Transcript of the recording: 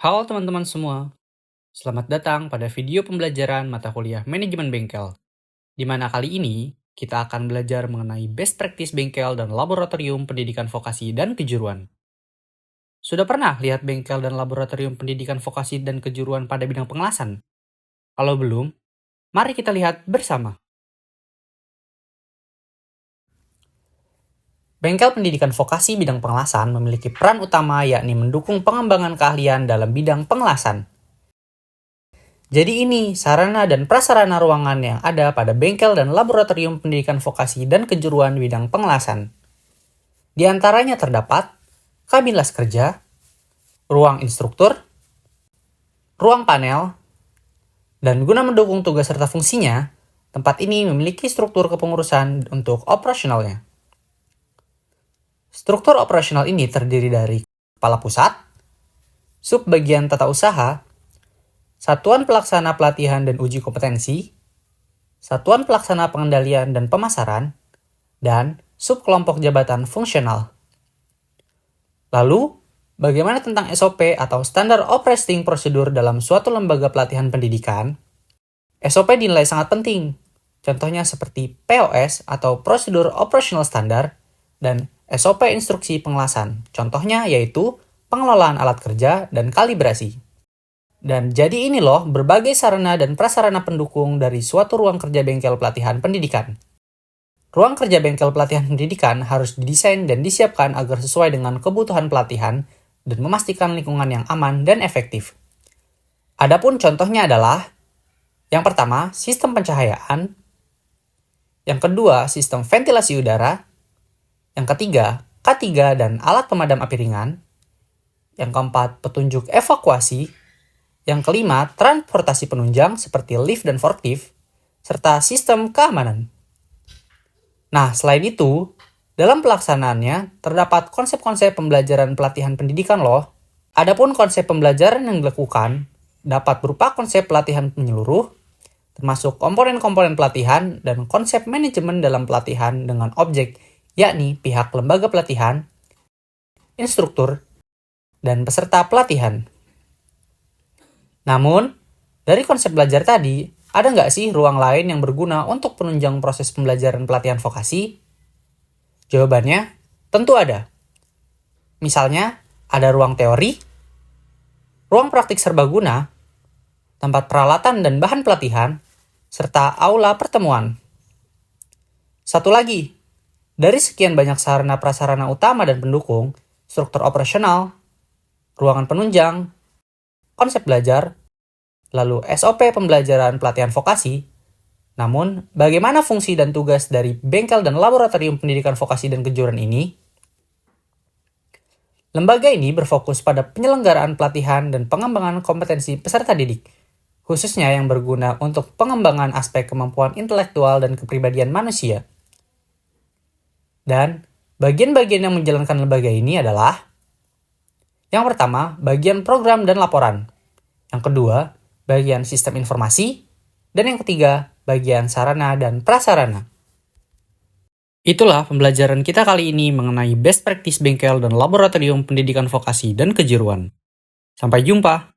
Halo teman-teman semua, selamat datang pada video pembelajaran mata kuliah Manajemen Bengkel, di mana kali ini kita akan belajar mengenai best practice bengkel dan laboratorium pendidikan vokasi dan kejuruan. Sudah pernah lihat bengkel dan laboratorium pendidikan vokasi dan kejuruan pada bidang pengelasan? Kalau belum, mari kita lihat bersama. Bengkel pendidikan vokasi bidang pengelasan memiliki peran utama yakni mendukung pengembangan keahlian dalam bidang pengelasan. Jadi ini sarana dan prasarana ruangan yang ada pada bengkel dan laboratorium pendidikan vokasi dan kejuruan bidang pengelasan. Di antaranya terdapat kabin las kerja, ruang instruktur, ruang panel, dan guna mendukung tugas serta fungsinya, tempat ini memiliki struktur kepengurusan untuk operasionalnya. Struktur operasional ini terdiri dari kepala pusat, subbagian tata usaha, satuan pelaksana pelatihan dan uji kompetensi, satuan pelaksana pengendalian dan pemasaran, dan subkelompok jabatan fungsional. Lalu, bagaimana tentang SOP atau Standard Operating Procedure dalam suatu lembaga pelatihan pendidikan? SOP dinilai sangat penting, contohnya seperti POS atau Prosedur Operational Standard, dan SOP instruksi pengelasan, contohnya yaitu pengelolaan alat kerja dan kalibrasi. Dan jadi ini loh berbagai sarana dan prasarana pendukung dari suatu ruang kerja bengkel pelatihan pendidikan. Ruang kerja bengkel pelatihan pendidikan harus didesain dan disiapkan agar sesuai dengan kebutuhan pelatihan dan memastikan lingkungan yang aman dan efektif. Adapun contohnya adalah yang pertama, sistem pencahayaan, yang kedua, sistem ventilasi udara, yang ketiga, K3 dan alat pemadam api ringan, yang keempat, petunjuk evakuasi, yang kelima, transportasi penunjang seperti lift dan forklift, serta sistem keamanan. Nah, selain itu, dalam pelaksanaannya terdapat konsep-konsep pembelajaran pelatihan pendidikan loh. Adapun konsep pembelajaran yang dilakukan dapat berupa konsep pelatihan menyeluruh, termasuk komponen-komponen pelatihan dan konsep manajemen dalam pelatihan dengan objek yakni pihak lembaga pelatihan, instruktur, dan peserta pelatihan. Namun, dari konsep belajar tadi, ada nggak sih ruang lain yang berguna untuk penunjang proses pembelajaran pelatihan vokasi? Jawabannya, tentu ada. Misalnya, ada ruang teori, ruang praktik serbaguna, tempat peralatan dan bahan pelatihan, serta aula pertemuan. Satu lagi, dari sekian banyak sarana prasarana utama dan pendukung, struktur operasional, ruangan penunjang, konsep belajar, lalu SOP pembelajaran pelatihan vokasi. Namun, bagaimana fungsi dan tugas dari bengkel dan laboratorium pendidikan vokasi dan kejuruan ini? Lembaga ini berfokus pada penyelenggaraan pelatihan dan pengembangan kompetensi peserta didik, khususnya yang berguna untuk pengembangan aspek kemampuan intelektual dan kepribadian manusia. Dan bagian-bagian yang menjalankan lembaga ini adalah yang pertama, bagian program dan laporan. Yang kedua, bagian sistem informasi. Dan yang ketiga, bagian sarana dan prasarana. Itulah pembelajaran kita kali ini mengenai best practice bengkel dan laboratorium pendidikan vokasi dan kejuruan. Sampai jumpa!